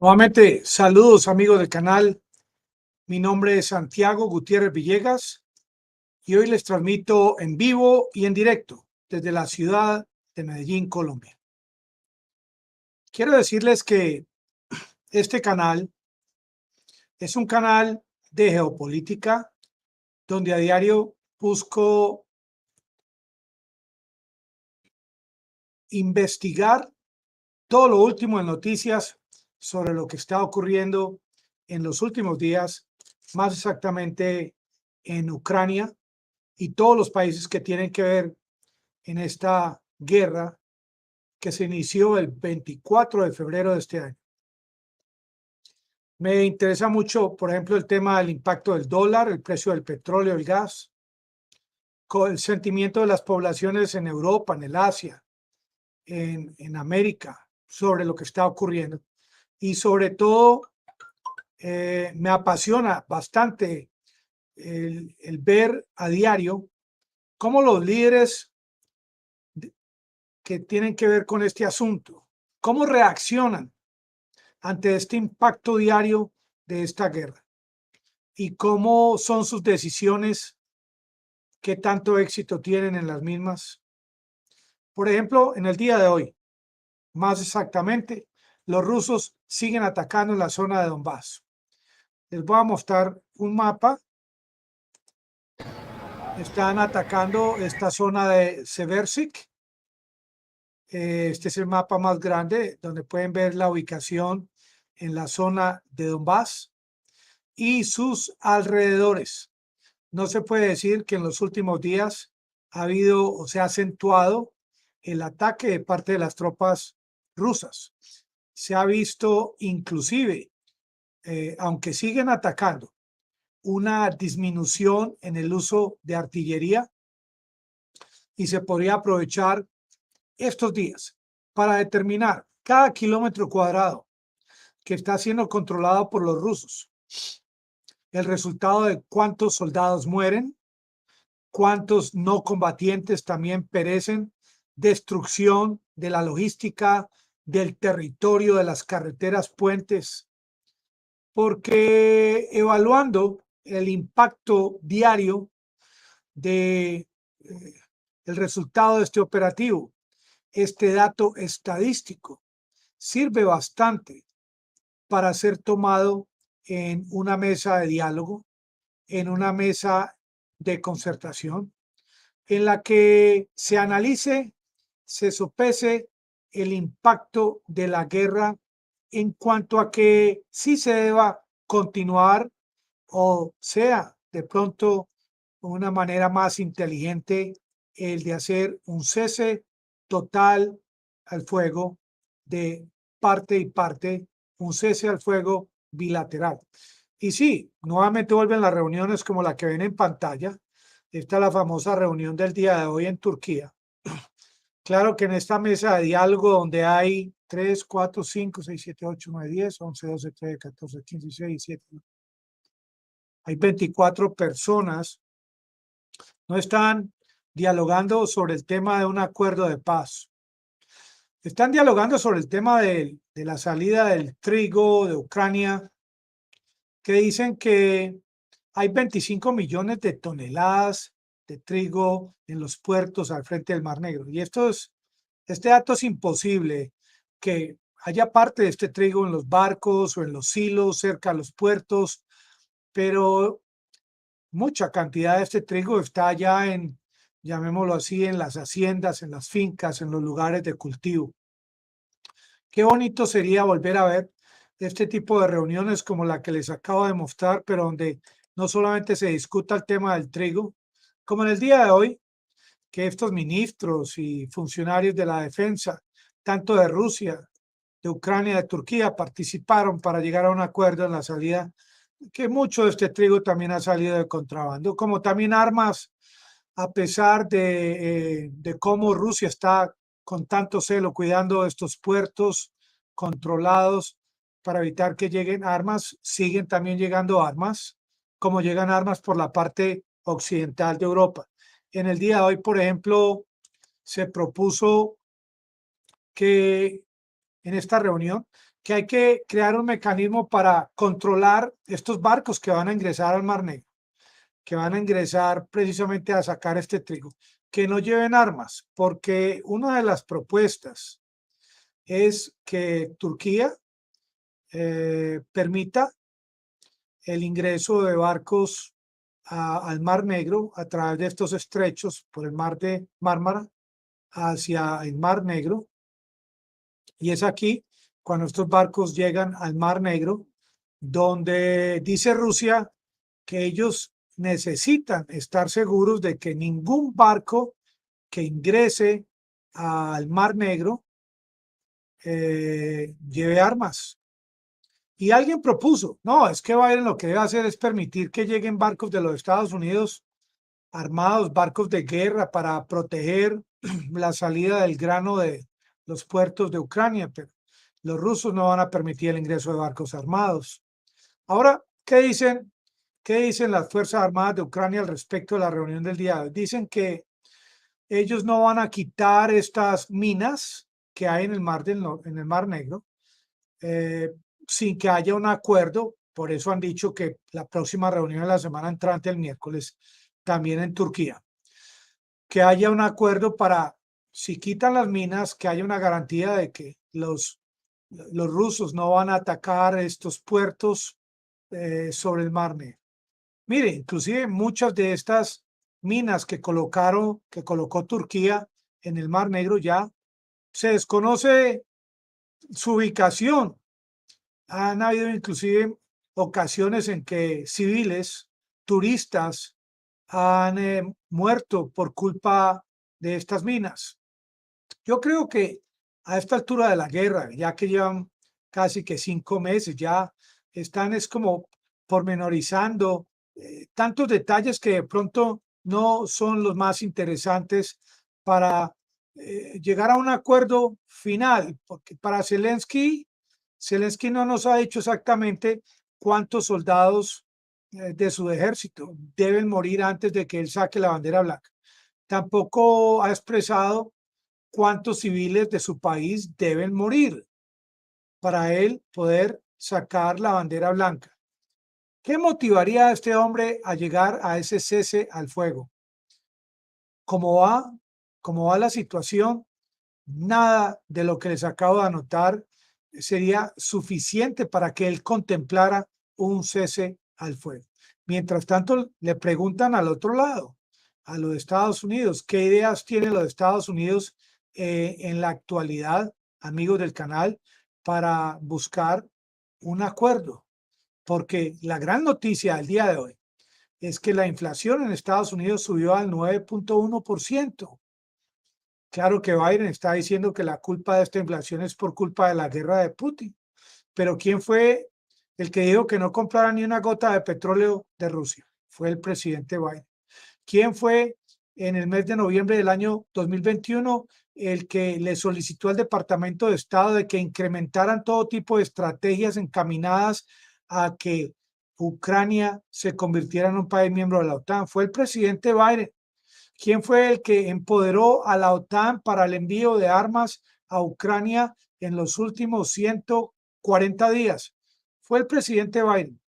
Nuevamente, saludos amigos del canal. Mi nombre es Santiago Gutiérrez Villegas y hoy les transmito en vivo y en directo desde la ciudad de Medellín, Colombia. Quiero decirles que este canal es un canal de geopolítica donde a diario busco investigar todo lo último en noticias sobre lo que está ocurriendo en los últimos días, más exactamente en Ucrania y todos los países que tienen que ver en esta guerra que se inició el 24 de febrero de este año. Me interesa mucho, por ejemplo, el tema del impacto del dólar, el precio del petróleo, el gas, con el sentimiento de las poblaciones en Europa, en el Asia, en América, sobre lo que está ocurriendo. Y sobre todo, me apasiona bastante el ver a diario cómo los líderes que tienen que ver con este asunto, cómo reaccionan ante este impacto diario de esta guerra y cómo son sus decisiones, qué tanto éxito tienen en las mismas. Por ejemplo, en el día de hoy, más exactamente, los rusos siguen atacando en la zona de Donbass. Les voy a mostrar un mapa. Están atacando esta zona de Seversik. Este es el mapa más grande donde pueden ver la ubicación en la zona de Donbass y sus alrededores. No se puede decir que en los últimos días ha habido o se ha acentuado el ataque de parte de las tropas rusas. Se ha visto inclusive, aunque siguen atacando, una disminución en el uso de artillería y se podría aprovechar estos días para determinar cada kilómetro cuadrado que está siendo controlado por los rusos, el resultado de cuántos soldados mueren, cuántos no combatientes también perecen, destrucción de la logística, del territorio, de las carreteras, puentes, porque evaluando el impacto diario de el resultado de este operativo, este dato estadístico sirve bastante para ser tomado en una mesa de diálogo, en una mesa de concertación, en la que se analice, se sopese el impacto de la guerra en cuanto a que sí se deba continuar o sea de pronto una manera más inteligente el de hacer un cese total al fuego de parte y parte, un cese al fuego bilateral. Y sí, nuevamente vuelven las reuniones como la que ven en pantalla. Esta es la famosa reunión del día de hoy en Turquía. Claro que en esta mesa de diálogo donde hay 3, 4, 5, 6, 7, 8, 9, 10, 11, 12, 13, 14, 15, 16, 17. Hay 24 personas. No están dialogando sobre el tema de un acuerdo de paz. Están dialogando sobre el tema de la salida del trigo de Ucrania, que dicen que hay 25 millones de toneladas de trigo en los puertos al frente del Mar Negro. Y este dato es imposible, que haya parte de este trigo en los barcos o en los silos cerca de los puertos, pero mucha cantidad de este trigo está allá en, llamémoslo así, en las haciendas, en las fincas, en los lugares de cultivo. Qué bonito sería volver a ver este tipo de reuniones como la que les acabo de mostrar, pero donde no solamente se discuta el tema del trigo, como en el día de hoy, que estos ministros y funcionarios de la defensa, tanto de Rusia, de Ucrania, de Turquía, participaron para llegar a un acuerdo en la salida, que mucho de este trigo también ha salido de contrabando, como también armas, a pesar de cómo Rusia está con tanto celo cuidando estos puertos controlados para evitar que lleguen armas, siguen también llegando armas, como llegan armas por la parte occidental de Europa. En el día de hoy, por ejemplo, se propuso que en esta reunión que hay que crear un mecanismo para controlar estos barcos que van a ingresar al Mar Negro, que van a ingresar precisamente a sacar este trigo, que no lleven armas, porque una de las propuestas es que Turquía permita el ingreso de barcos al Mar Negro a través de estos estrechos por el mar de Mármara hacia el Mar Negro. Y es aquí, cuando estos barcos llegan al Mar Negro, donde dice Rusia que ellos necesitan estar seguros de que ningún barco que ingrese al Mar Negro lleve armas. Y alguien propuso, no, es que Biden lo que debe hacer es permitir que lleguen barcos de los Estados Unidos armados, barcos de guerra para proteger la salida del grano de los puertos de Ucrania, pero los rusos no van a permitir el ingreso de barcos armados. Ahora, ¿qué dicen las Fuerzas Armadas de Ucrania al respecto de la reunión del día de hoy? Dicen que ellos no van a quitar estas minas que hay en el Mar Negro, sin que haya un acuerdo. Por eso han dicho que la próxima reunión de la semana entrante, el miércoles, también en Turquía, que haya un acuerdo para, si quitan las minas, que haya una garantía de que los rusos no van a atacar estos puertos sobre el Mar Negro. Mire, inclusive muchas de estas minas que colocó Turquía en el Mar Negro ya se desconoce su ubicación. Han habido inclusive ocasiones en que civiles, turistas, han muerto por culpa de estas minas. Yo creo que a esta altura de la guerra, ya que llevan casi que 5 meses, ya están es como pormenorizando tantos detalles que de pronto no son los más interesantes para llegar a un acuerdo final, porque para Zelensky no nos ha dicho exactamente cuántos soldados de su ejército deben morir antes de que él saque la bandera blanca. Tampoco ha expresado cuántos civiles de su país deben morir para él poder sacar la bandera blanca. ¿Qué motivaría a este hombre a llegar a ese cese al fuego? ¿Cómo va la situación? Nada de lo que les acabo de anotar sería suficiente para que él contemplara un cese al fuego. Mientras tanto, le preguntan al otro lado, a los Estados Unidos, ¿qué ideas tiene los Estados Unidos en la actualidad, amigos del canal, para buscar un acuerdo? Porque la gran noticia del día de hoy es que la inflación en Estados Unidos subió al 9.1%. Claro que Biden está diciendo que la culpa de esta inflación es por culpa de la guerra de Putin, pero ¿quién fue el que dijo que no comprara ni una gota de petróleo de Rusia? Fue el presidente Biden. ¿Quién fue en el mes de noviembre del año 2021 el que le solicitó al Departamento de Estado de que incrementaran todo tipo de estrategias encaminadas a que Ucrania se convirtiera en un país miembro de la OTAN? Fue el presidente Biden. ¿Quién fue el que empoderó a la OTAN para el envío de armas a Ucrania en los últimos 140 días? Fue el presidente Biden.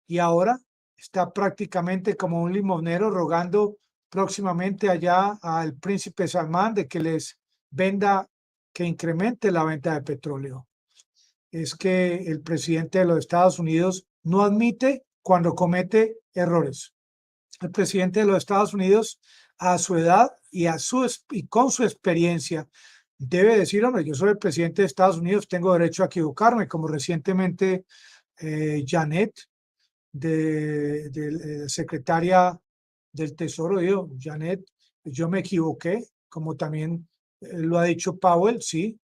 Y ahora está prácticamente como un limonero rogando próximamente allá al príncipe Salmán de que les venda, que incremente la venta de petróleo. Es que el presidente de los Estados Unidos no admite cuando comete errores. El presidente de los Estados Unidos, a su edad y con su experiencia, debe decir, hombre, yo soy el presidente de Estados Unidos, tengo derecho a equivocarme, como recientemente Janet, secretaria del Tesoro, dijo, Janet, yo me equivoqué, como también lo ha dicho Powell, sí,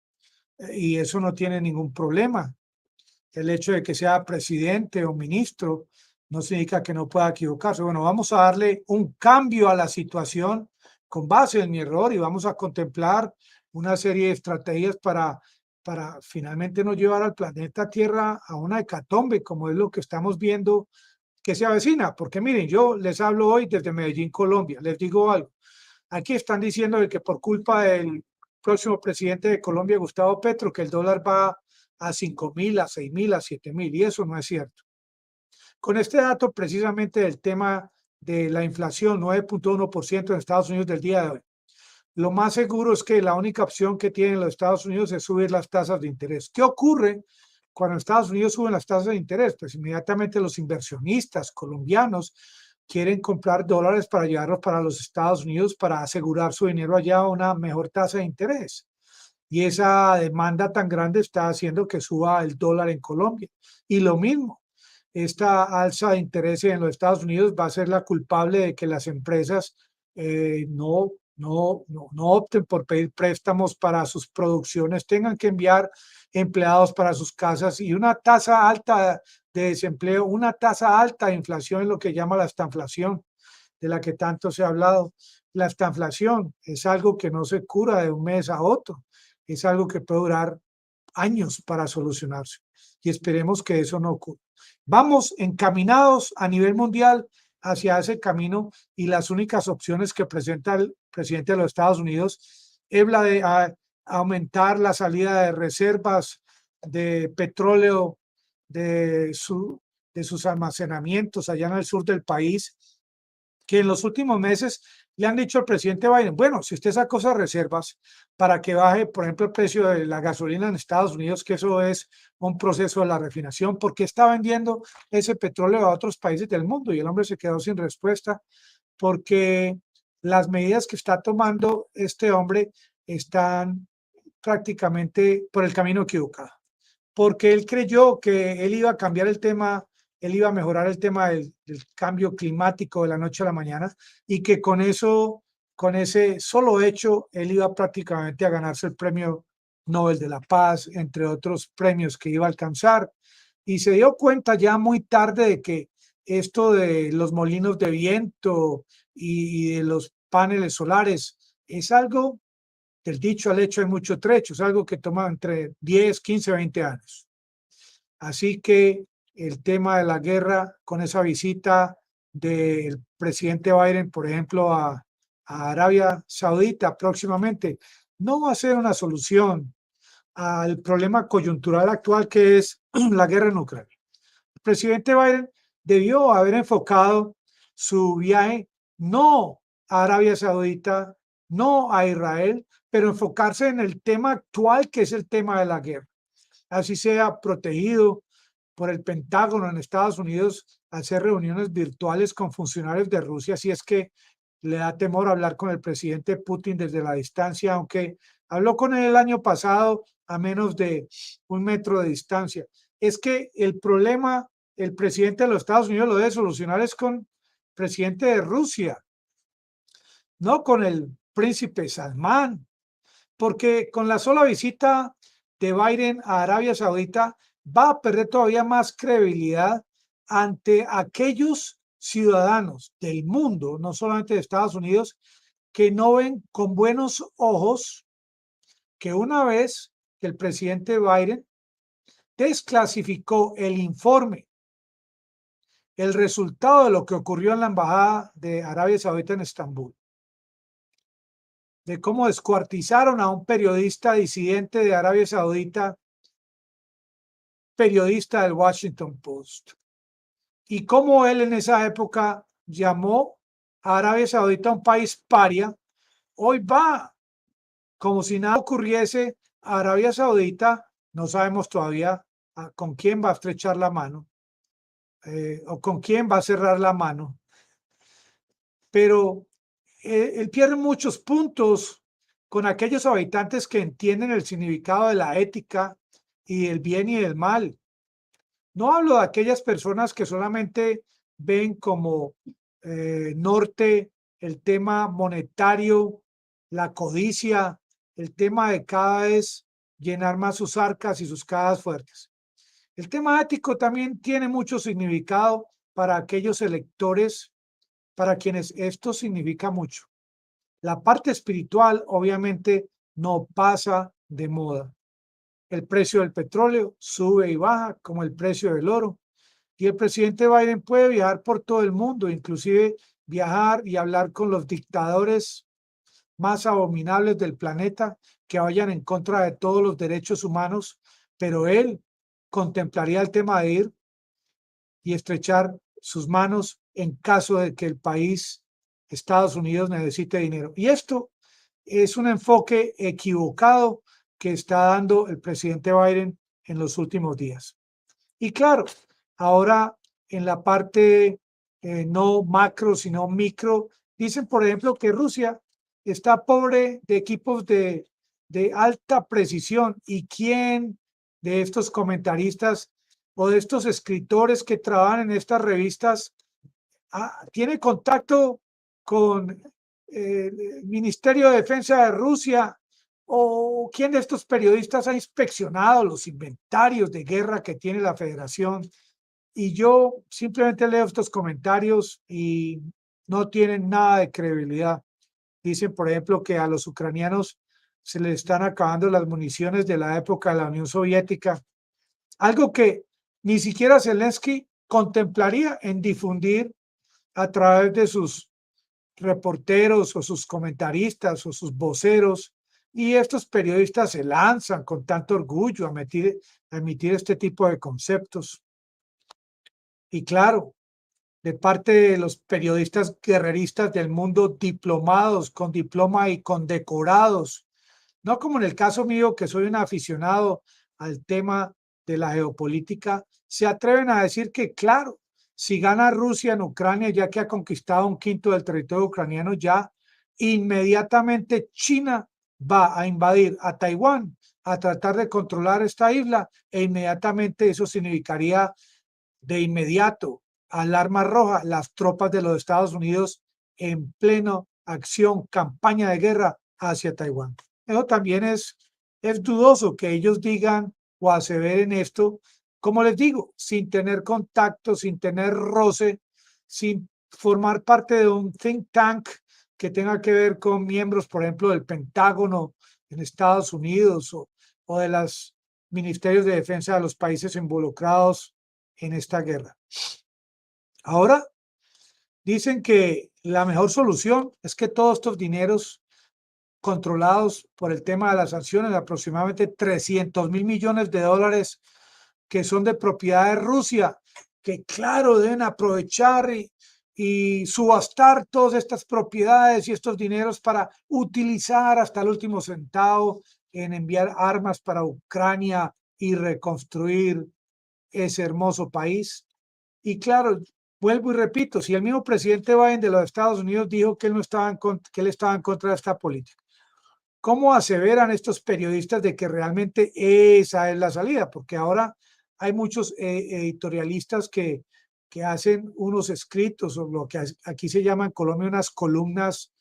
y eso no tiene ningún problema. El hecho de que sea presidente o ministro no significa que no pueda equivocarse. Bueno, vamos a darle un cambio a la situación con base en mi error y vamos a contemplar una serie de estrategias para finalmente no llevar al planeta Tierra a una hecatombe, como es lo que estamos viendo que se avecina. Porque miren, yo les hablo hoy desde Medellín, Colombia. Les digo algo. Aquí están diciendo de que por culpa del próximo presidente de Colombia, Gustavo Petro, que el dólar va a 5.000, a 6.000, a 7.000, y eso no es cierto. Con este dato precisamente del tema de la inflación, 9.1% en Estados Unidos del día de hoy, lo más seguro es que la única opción que tienen los Estados Unidos es subir las tasas de interés. ¿Qué ocurre cuando Estados Unidos suben las tasas de interés? Pues inmediatamente los inversionistas colombianos quieren comprar dólares para llevarlos para los Estados Unidos para asegurar su dinero allá a una mejor tasa de interés. Y esa demanda tan grande está haciendo que suba el dólar en Colombia. Y lo mismo, esta alza de interés en los Estados Unidos va a ser la culpable de que las empresas no opten por pedir préstamos para sus producciones, tengan que enviar empleados para sus casas, y una tasa alta de desempleo, una tasa alta de inflación es lo que llama la estanflación, de la que tanto se ha hablado. La estanflación es algo que no se cura de un mes a otro, es algo que puede durar años para solucionarse, y esperemos que eso no ocurra. Vamos encaminados a nivel mundial hacia ese camino, y las únicas opciones que presenta el presidente de los Estados Unidos es la de aumentar la salida de reservas de petróleo de sus almacenamientos allá en el sur del país, que en los últimos meses le han dicho al presidente Biden, bueno, si usted sacó esas reservas para que baje, por ejemplo, el precio de la gasolina en Estados Unidos, que eso es un proceso de la refinación, ¿por qué está vendiendo ese petróleo a otros países del mundo? Y el hombre se quedó sin respuesta, porque las medidas que está tomando este hombre están prácticamente por el camino equivocado, porque él creyó que él iba a cambiar el tema, él iba a mejorar el tema del cambio climático de la noche a la mañana, y que con eso, con ese solo hecho, él iba prácticamente a ganarse el premio Nobel de la Paz, entre otros premios que iba a alcanzar. Y se dio cuenta ya muy tarde de que esto de los molinos de viento y de los paneles solares es algo, del dicho al hecho hay mucho trecho, es algo que toma entre 10, 15, 20 años. Así que el tema de la guerra, con esa visita del presidente Biden, por ejemplo, a Arabia Saudita próximamente, no va a ser una solución al problema coyuntural actual que es la guerra en Ucrania. El presidente Biden debió haber enfocado su viaje no a Arabia Saudita, no a Israel, pero enfocarse en el tema actual, que es el tema de la guerra. Así sea protegido por el Pentágono en Estados Unidos, hacer reuniones virtuales con funcionarios de Rusia, si es que le da temor hablar con el presidente Putin desde la distancia, aunque habló con él el año pasado a menos de 1 metro de distancia. Es que el problema, el presidente de los Estados Unidos lo debe solucionar es con el presidente de Rusia, no con el príncipe Salmán, porque con la sola visita de Biden a Arabia Saudita va a perder todavía más credibilidad ante aquellos ciudadanos del mundo, no solamente de Estados Unidos, que no ven con buenos ojos que una vez que el presidente Biden desclasificó el informe, el resultado de lo que ocurrió en la embajada de Arabia Saudita en Estambul, de cómo descuartizaron a un periodista disidente de Arabia Saudita, periodista del Washington Post, y cómo él en esa época llamó a Arabia Saudita un país paria. Hoy va como si nada ocurriese a Arabia Saudita, no sabemos todavía con quién va a estrechar la mano o con quién va a cerrar la mano, pero él pierde muchos puntos con aquellos habitantes que entienden el significado de la ética y el bien y el mal. No hablo de aquellas personas que solamente ven como norte el tema monetario, la codicia, el tema de cada vez llenar más sus arcas y sus cajas fuertes. El tema ético también tiene mucho significado para aquellos electores para quienes esto significa mucho. La parte espiritual obviamente no pasa de moda. El precio del petróleo sube y baja como el precio del oro. Y el presidente Biden puede viajar por todo el mundo, inclusive viajar y hablar con los dictadores más abominables del planeta que vayan en contra de todos los derechos humanos, pero él contemplaría el tema de ir y estrechar sus manos en caso de que el país, Estados Unidos, necesite dinero. Y esto es un enfoque equivocado que está dando el presidente Biden en los últimos días. Y claro, ahora en la parte no macro, sino micro, dicen, por ejemplo, que Rusia está pobre de equipos de alta precisión. ¿Y quién de estos comentaristas o de estos escritores que trabajan en estas revistas tiene contacto con el Ministerio de Defensa de Rusia? ¿O quién de estos periodistas ha inspeccionado los inventarios de guerra que tiene la Federación? Y yo simplemente leo estos comentarios y no tienen nada de credibilidad. Dicen, por ejemplo, que a los ucranianos se les están acabando las municiones de la época de la Unión Soviética, algo que ni siquiera Zelensky contemplaría en difundir a través de sus reporteros o sus comentaristas o sus voceros, y estos periodistas se lanzan con tanto orgullo a emitir este tipo de conceptos. Y claro, de parte de los periodistas guerreristas del mundo, diplomados, con diploma y condecorados, no como en el caso mío, que soy un aficionado al tema de la geopolítica, se atreven a decir que, claro, si gana Rusia en Ucrania, ya que ha conquistado un quinto del territorio ucraniano, ya inmediatamente China va a invadir a Taiwán, a tratar de controlar esta isla, e inmediatamente eso significaría de inmediato alarma roja, las tropas de los Estados Unidos en pleno acción, campaña de guerra hacia Taiwán. Eso también es dudoso que ellos digan o aseveren esto, como les digo, sin tener contacto, sin tener roce, sin formar parte de un think tank que tenga que ver con miembros, por ejemplo, del Pentágono en Estados Unidos o de los ministerios de defensa de los países involucrados en esta guerra. Ahora dicen que la mejor solución es que todos estos dineros controlados por el tema de las sanciones, aproximadamente 300.000 millones de dólares que son de propiedad de Rusia, que claro, deben aprovechar y subastar todas estas propiedades y estos dineros para utilizar hasta el último centavo en enviar armas para Ucrania y reconstruir ese hermoso país. Y claro, vuelvo y repito, si el mismo presidente Biden de los Estados Unidos dijo que él no estaba que él estaba en contra de esta política, ¿cómo aseveran estos periodistas de que realmente esa es la salida? Porque ahora hay muchos editorialistas que hacen unos escritos o lo que aquí se llama en Colombia unas columnas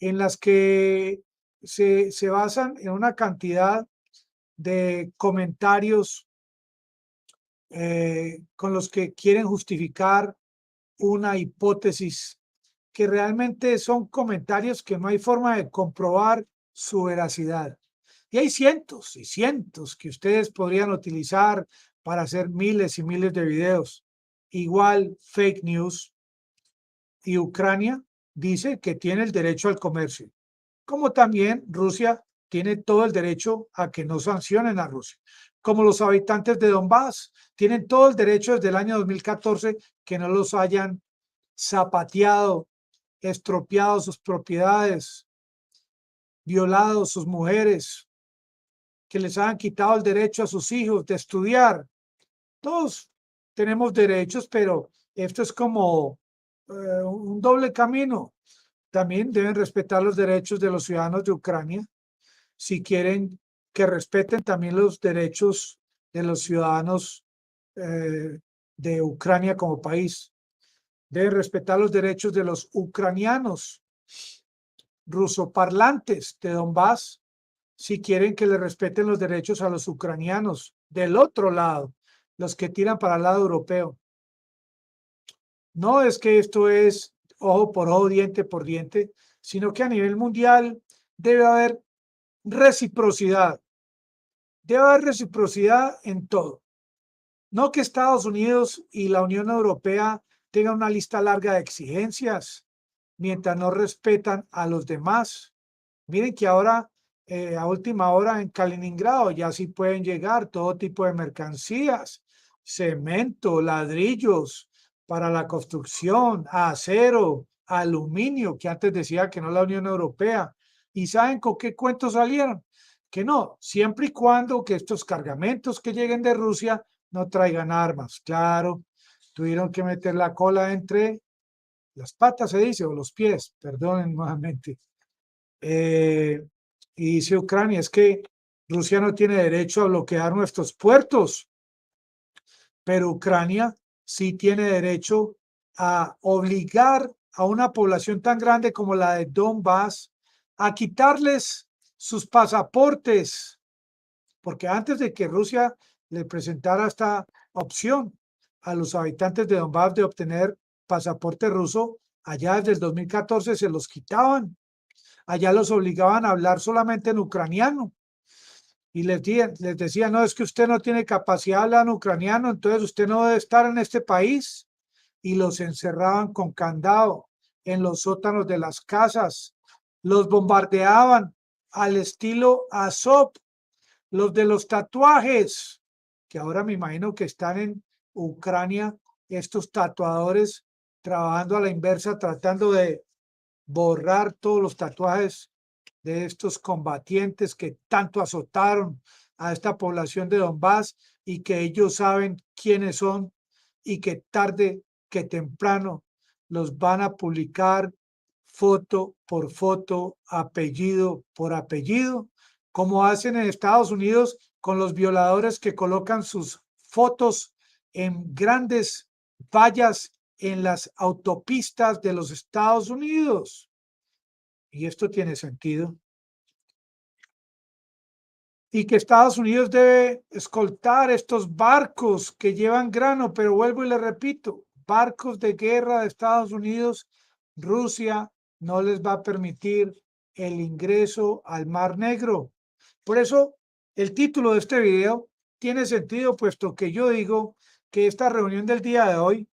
en las que se basan en una cantidad de comentarios con los que quieren justificar una hipótesis que realmente son comentarios que no hay forma de comprobar su veracidad. Y hay cientos y cientos que ustedes podrían utilizar para hacer miles y miles de videos. Igual fake news. Y Ucrania dice que tiene el derecho al comercio, como también Rusia tiene todo el derecho a que no sancionen a Rusia, como los habitantes de Donbass tienen todo el derecho desde el año 2014 que no los hayan zapateado, estropeado sus propiedades, violado sus mujeres, que les hayan quitado el derecho a sus hijos de estudiar. Todos tenemos derechos, pero esto es como un doble camino. También deben respetar los derechos de los ciudadanos de Ucrania si quieren que respeten también los derechos de los ciudadanos de Ucrania como país. Deben respetar los derechos de los ucranianos rusoparlantes de Donbass si quieren que le respeten los derechos a los ucranianos del otro lado, los que tiran para el lado europeo. No es que esto es ojo por ojo, diente por diente, sino que a nivel mundial debe haber reciprocidad. Debe haber reciprocidad en todo. No que Estados Unidos y la Unión Europea tengan una lista larga de exigencias mientras no respetan a los demás. Miren que ahora a última hora en Kaliningrado. Ya sí pueden llegar todo tipo de mercancías, cemento, ladrillos para la construcción, acero, aluminio, que antes decía que no la Unión Europea. ¿Y saben con qué cuentos salieron? Que no, siempre y cuando que estos cargamentos que lleguen de Rusia no traigan armas. Claro, tuvieron que meter la cola entre las patas, se dice, o los pies, perdonen nuevamente. Y dice Ucrania, es que Rusia no tiene derecho a bloquear nuestros puertos, pero Ucrania sí tiene derecho a obligar a una población tan grande como la de Donbass a quitarles sus pasaportes, porque antes de que Rusia le presentara esta opción a los habitantes de Donbass de obtener pasaporte ruso, allá desde el 2014 se los quitaban. Allá los obligaban a hablar solamente en ucraniano y les decían, no, es que usted no tiene capacidad de hablar en ucraniano, entonces usted no debe estar en este país. Y los encerraban con candado en los sótanos de las casas, los bombardeaban al estilo Azov, los de los tatuajes, que ahora me imagino que están en Ucrania, estos tatuadores trabajando a la inversa, tratando de borrar todos los tatuajes de estos combatientes que tanto azotaron a esta población de Donbass y que ellos saben quiénes son y que tarde que temprano los van a publicar foto por foto, apellido por apellido, como hacen en Estados Unidos con los violadores que colocan sus fotos en grandes vallas en las autopistas de los Estados Unidos. Y esto tiene sentido. Y que Estados Unidos debe escoltar estos barcos que llevan grano, pero vuelvo y le repito, barcos de guerra de Estados Unidos, Rusia no les va a permitir el ingreso al Mar Negro. Por eso el título de este video tiene sentido, puesto que yo digo que esta reunión del día de hoy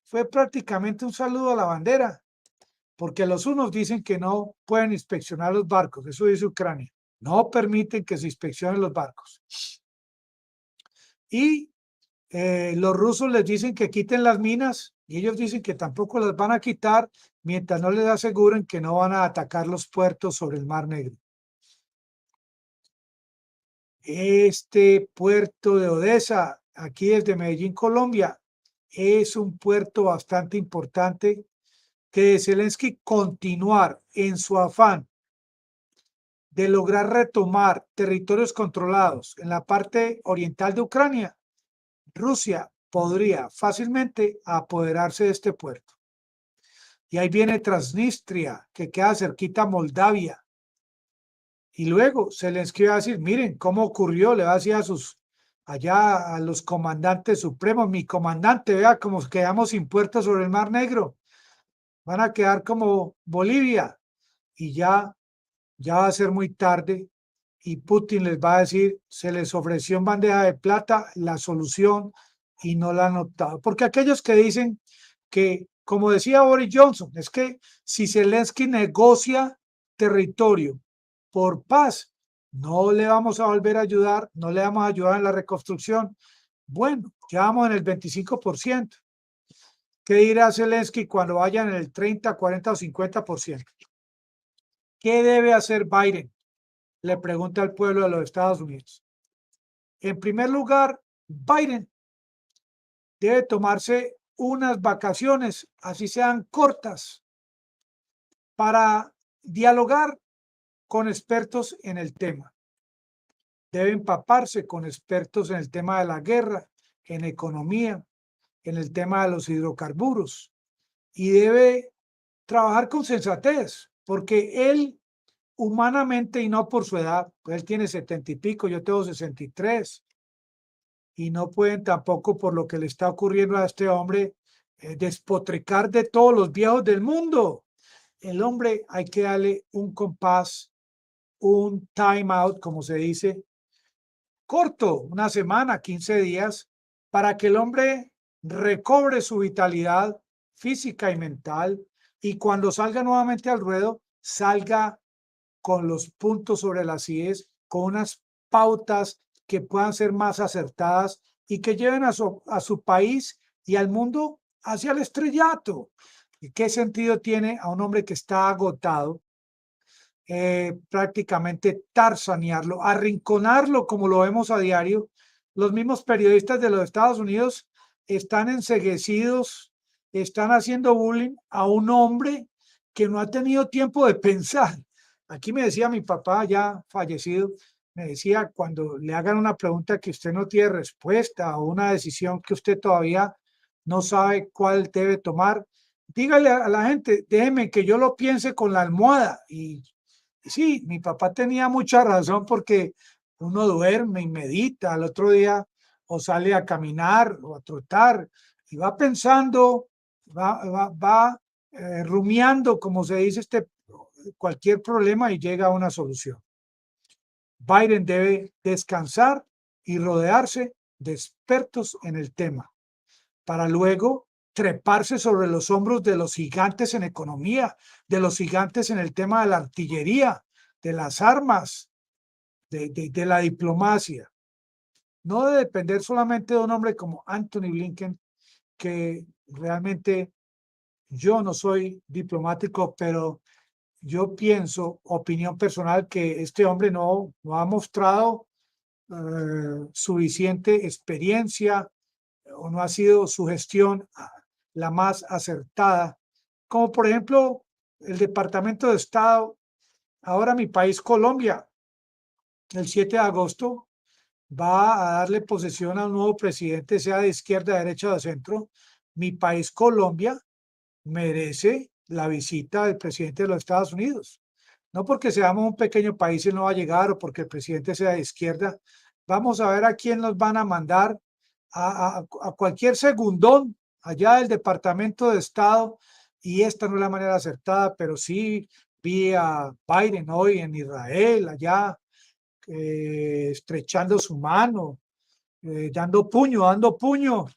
fue prácticamente un saludo a la bandera, porque los unos dicen que no pueden inspeccionar los barcos, eso dice Ucrania. No permiten que se inspeccionen los barcos. Y los rusos les dicen que quiten las minas y ellos dicen que tampoco las van a quitar mientras no les aseguren que no van a atacar los puertos sobre el Mar Negro. Este puerto de Odesa, aquí desde Medellín, Colombia, es un puerto bastante importante que Zelensky continuar en su afán de lograr retomar territorios controlados en la parte oriental de Ucrania. Rusia podría fácilmente apoderarse de este puerto. Y ahí viene Transnistria, que queda cerquita a Moldavia. Y luego Zelensky va a decir, miren cómo ocurrió, le va a decir allá a los comandantes supremos, mi comandante, vea cómo quedamos sin puertos sobre el Mar Negro. Van a quedar como Bolivia. Y ya va a ser muy tarde y Putin les va a decir, se les ofreció en bandeja de plata la solución y no la han optado. Porque aquellos que dicen que, como decía Boris Johnson, es que si Zelensky negocia territorio por paz, no le vamos a volver a ayudar, no le vamos a ayudar en la reconstrucción. Bueno, ya vamos en el 25%. ¿Qué dirá Zelensky cuando vayan en el 30, 40 o 50%? ¿Qué debe hacer Biden? Le pregunta al pueblo de los Estados Unidos. En primer lugar, Biden debe tomarse unas vacaciones, así sean cortas, para dialogar con expertos en el tema. Debe empaparse con expertos en el tema de la guerra, en economía, en el tema de los hidrocarburos y debe trabajar con sensatez, porque él humanamente y no por su edad, pues él tiene 70 y pico, yo tengo 63, y no pueden tampoco por lo que le está ocurriendo a este hombre despotricar de todos los viejos del mundo. El hombre hay que darle un compás, un time out, como se dice, corto, una semana, 15 días, para que el hombre recobre su vitalidad física y mental y cuando salga nuevamente al ruedo, salga con los puntos sobre las IES, con unas pautas que puedan ser más acertadas y que lleven a su país y al mundo hacia el estrellato. ¿Y qué sentido tiene a un hombre que está agotado prácticamente tarzanearlo, arrinconarlo como lo vemos a diario? Los mismos periodistas de los Estados Unidos están enceguecidos, están haciendo bullying a un hombre que no ha tenido tiempo de pensar. Aquí me decía mi papá, ya fallecido, me decía, cuando le hagan una pregunta que usted no tiene respuesta o una decisión que usted todavía no sabe cuál debe tomar, dígale a la gente, déjeme que yo lo piense con la almohada. Y sí, mi papá tenía mucha razón, porque uno duerme y medita al otro día, o sale a caminar o a trotar y va pensando, va rumiando, como se dice, cualquier problema, y llega a una solución. Biden debe descansar y rodearse de expertos en el tema para luego treparse sobre los hombros de los gigantes en economía, de los gigantes en el tema de la artillería, de las armas, de la diplomacia. No debe depender solamente de un hombre como Anthony Blinken, que realmente, yo no soy diplomático, pero yo pienso, opinión personal, que este hombre no ha mostrado suficiente experiencia, o no ha sido su gestión la más acertada, como por ejemplo el Departamento de Estado. Ahora mi país, Colombia, el 7 de agosto va a darle posesión a un nuevo presidente, sea de izquierda, derecha o de centro. Mi país, Colombia, merece la visita del presidente de los Estados Unidos. No porque seamos un pequeño país y no va a llegar, o porque el presidente sea de izquierda. Vamos a ver a quién nos van a mandar, a cualquier segundón allá del Departamento de Estado, y esta no es la manera acertada, pero sí vi a Biden hoy en Israel, allá estrechando su mano, dando puño,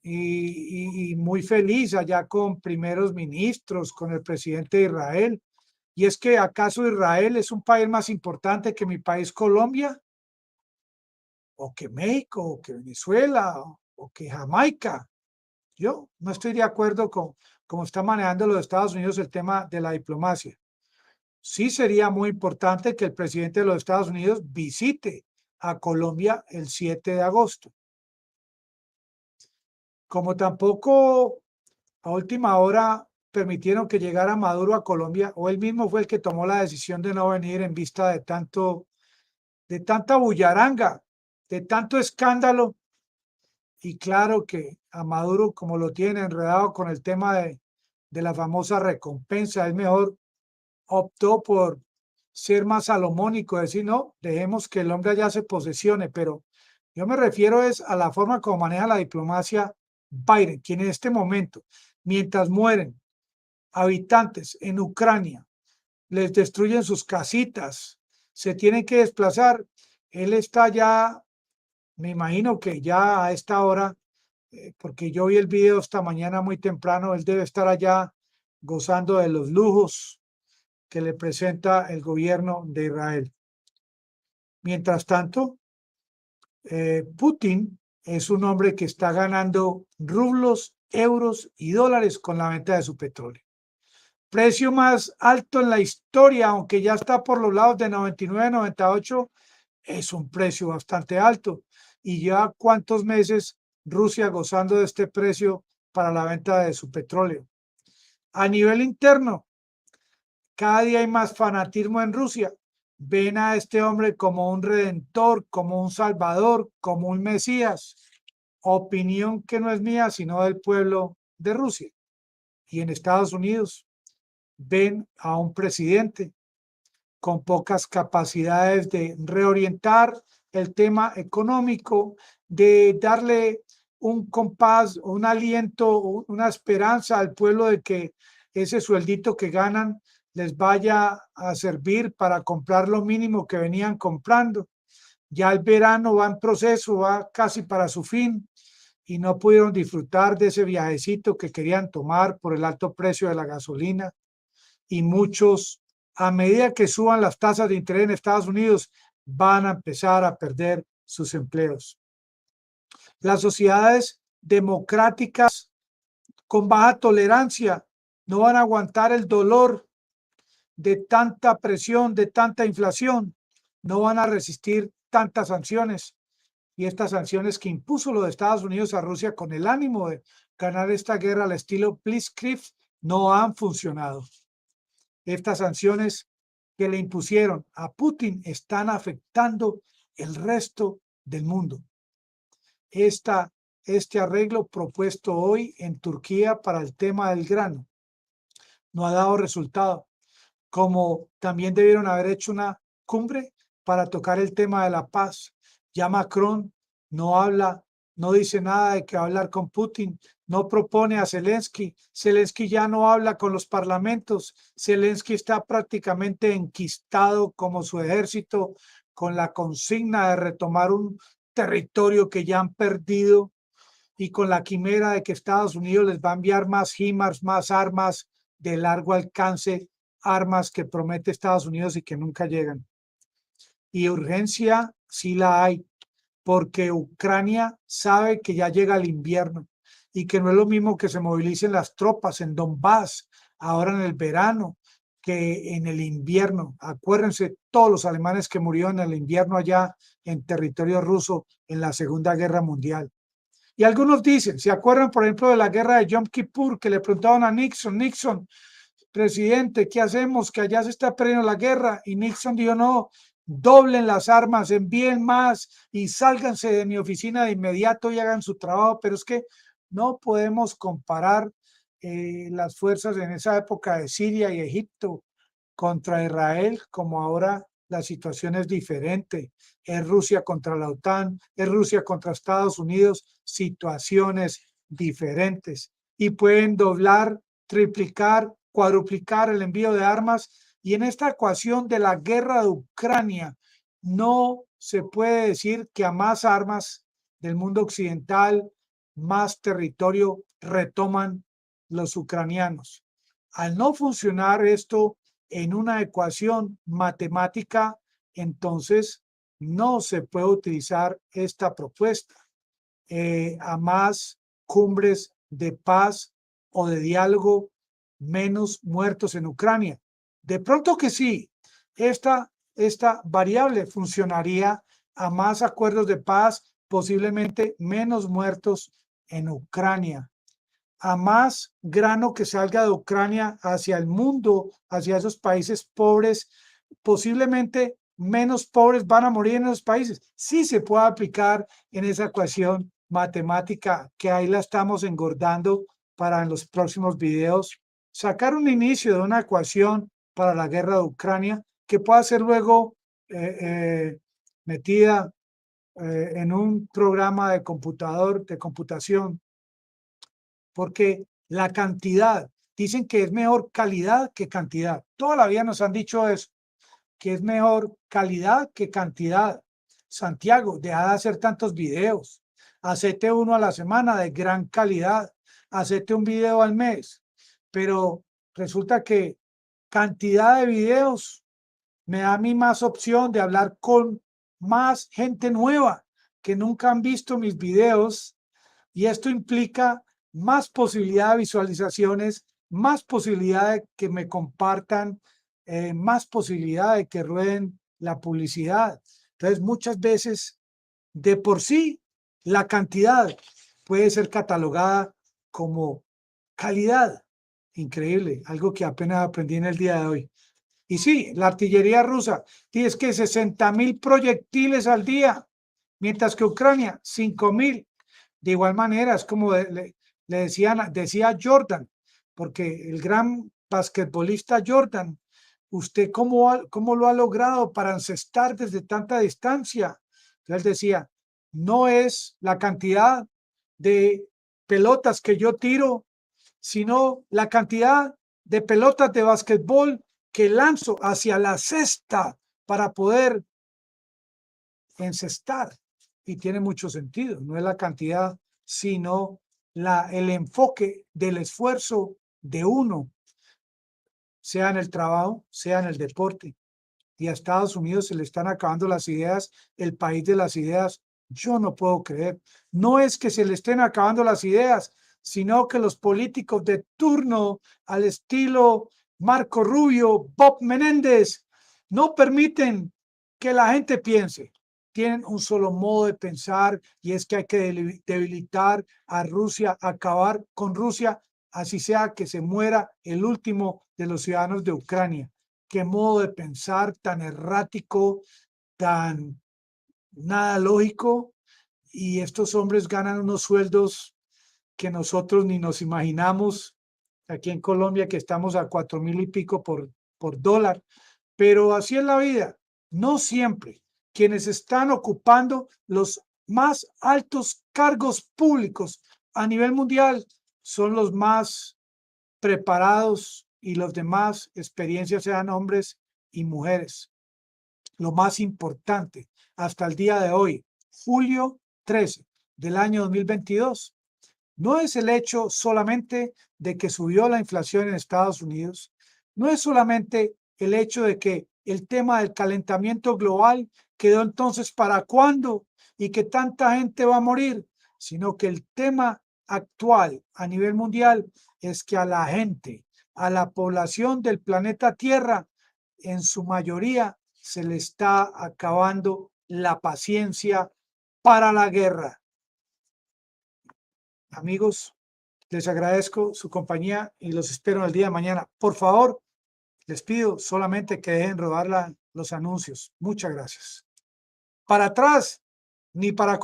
y muy feliz allá con primeros ministros, con el presidente de Israel. Y es que, ¿acaso Israel es un país más importante que mi país, Colombia? ¿O que México, o que Venezuela, o que Jamaica? Yo no estoy de acuerdo con cómo está manejando los Estados Unidos el tema de la diplomacia. Sí sería muy importante que el presidente de los Estados Unidos visite a Colombia el 7 de agosto. Como tampoco a última hora permitieron que llegara Maduro a Colombia, o él mismo fue el que tomó la decisión de no venir en vista de tanta bullaranga, de tanto escándalo. Y claro que a Maduro, como lo tiene enredado con el tema de la famosa recompensa, es mejor, optó por ser más salomónico, decir, no, dejemos que el hombre allá se posesione. Pero yo me refiero es a la forma como maneja la diplomacia Biden, quien en este momento, mientras mueren habitantes en Ucrania, les destruyen sus casitas, se tienen que desplazar, él está ya, me imagino que ya a esta hora, porque yo vi el video esta mañana muy temprano, él debe estar allá gozando de los lujos que le presenta el gobierno de Israel. Mientras tanto, Putin es un hombre que está ganando rublos, euros y dólares con la venta de su petróleo. Precio más alto en la historia, aunque ya está por los lados de 99, 98, es un precio bastante alto. Y ya cuántos meses Rusia gozando de este precio para la venta de su petróleo. A nivel interno, cada día hay más fanatismo en Rusia. Ven a este hombre como un redentor, como un salvador, como un mesías. Opinión que no es mía, sino del pueblo de Rusia. Y en Estados Unidos ven a un presidente con pocas capacidades de reorientar el tema económico, de darle un compás, un aliento, una esperanza al pueblo de que ese sueldito que ganan les vaya a servir para comprar lo mínimo que venían comprando. Ya el verano va en proceso, va casi para su fin, y no pudieron disfrutar de ese viajecito que querían tomar por el alto precio de la gasolina, y muchos a medida que suban las tasas de interés en Estados Unidos, van a empezar a perder sus empleos. Las sociedades democráticas con baja tolerancia no van a aguantar el dolor de tanta presión, de tanta inflación, no van a resistir tantas sanciones. Y estas sanciones que impuso los Estados Unidos a Rusia con el ánimo de ganar esta guerra al estilo Blitzkrieg no han funcionado. Estas sanciones que le impusieron a Putin están afectando el resto del mundo. Este arreglo propuesto hoy en Turquía para el tema del grano no ha dado resultado, como también debieron haber hecho una cumbre para tocar el tema de la paz. Ya Macron no habla, no dice nada de que va a hablar con Putin, no propone a Zelensky. Zelensky ya no habla con los parlamentos. Zelensky está prácticamente enquistado como su ejército con la consigna de retomar un territorio que ya han perdido y con la quimera de que Estados Unidos les va a enviar más HIMARS, más armas de largo alcance, armas que promete Estados Unidos y que nunca llegan. Y urgencia sí la hay, porque Ucrania sabe que ya llega el invierno y que no es lo mismo que se movilicen las tropas en Donbass ahora en el verano que en el invierno. Acuérdense todos los alemanes que murieron en el invierno allá en territorio ruso en la Segunda Guerra Mundial. Y algunos dicen, ¿se acuerdan, por ejemplo, de la guerra de Yom Kippur, que le preguntaban a Nixon, presidente, ¿qué hacemos? Que allá se está perdiendo la guerra. Y Nixon dijo, no, doblen las armas, envíen más y sálganse de mi oficina de inmediato y hagan su trabajo. Pero es que no podemos comparar las fuerzas en esa época de Siria y Egipto contra Israel, como ahora la situación es diferente. Es Rusia contra la OTAN, es Rusia contra Estados Unidos, situaciones diferentes. Y pueden doblar, triplicar, cuadruplicar el envío de armas. Y en esta ecuación de la guerra de Ucrania, no se puede decir que a más armas del mundo occidental, más territorio retoman los ucranianos. Al no funcionar esto en una ecuación matemática, entonces no se puede utilizar esta propuesta a más cumbres de paz o de diálogo, menos muertos en Ucrania. De pronto que sí, esta variable funcionaría a más acuerdos de paz, posiblemente menos muertos en Ucrania, a más grano que salga de Ucrania hacia el mundo, hacia esos países pobres, posiblemente menos pobres van a morir en esos países. Sí se puede aplicar en esa ecuación matemática que ahí la estamos engordando para en los próximos videos sacar un inicio de una ecuación para la guerra de Ucrania que pueda ser luego metida en un programa de computador, de computación, porque la cantidad, dicen que es mejor calidad que cantidad. Toda la vida nos han dicho eso, que es mejor calidad que cantidad. Santiago, deja de hacer tantos videos, hacete uno a la semana de gran calidad, hacete un video al mes, pero resulta que cantidad de videos me da a mí más opción de hablar con más gente nueva que nunca han visto mis videos y esto implica más posibilidad de visualizaciones, más posibilidad de que me compartan, más posibilidad de que rueden la publicidad. Entonces, muchas veces, de por sí, la cantidad puede ser catalogada como calidad. Increíble, algo que apenas aprendí en el día de hoy. Y sí, la artillería rusa tiene que 60.000 proyectiles al día, mientras que Ucrania 5.000. De igual manera, es como decía Jordan, porque el gran basquetbolista Jordan, ¿usted cómo lo ha logrado para encestar desde tanta distancia? Entonces él decía, no es la cantidad de pelotas que yo tiro, sino la cantidad de pelotas de basquetbol que lanzo hacia la cesta para poder encestar. Y tiene mucho sentido, no es la cantidad, sino el enfoque del esfuerzo de uno. sea en el trabajo, sea en el deporte. Y a Estados Unidos se le están acabando las ideas, el país de las ideas. Yo no puedo creer. No es que se le estén acabando las ideas, sino que los políticos de turno, al estilo Marco Rubio, Bob Menéndez, no permiten que la gente piense. Tienen un solo modo de pensar y es que hay que debilitar a Rusia, acabar con Rusia, así sea que se muera el último de los ciudadanos de Ucrania. Qué modo de pensar tan errático, tan nada lógico. Y estos hombres ganan unos sueldos que nosotros ni nos imaginamos aquí en Colombia, que estamos a 4.000 y pico por dólar. Pero así es la vida. No siempre quienes están ocupando los más altos cargos públicos a nivel mundial son los más preparados y los demás experiencias sean hombres y mujeres. Lo más importante hasta el día de hoy, julio 13 del año 2022, no es el hecho solamente de que subió la inflación en Estados Unidos, no es solamente el hecho de que el tema del calentamiento global quedó entonces para cuándo y que tanta gente va a morir, sino que el tema actual a nivel mundial es que a la gente, a la población del planeta Tierra, en su mayoría se le está acabando la paciencia para la guerra. Amigos, les agradezco su compañía y los espero el día de mañana. Por favor, les pido solamente que dejen rodar los anuncios. Muchas gracias. Para atrás, ni para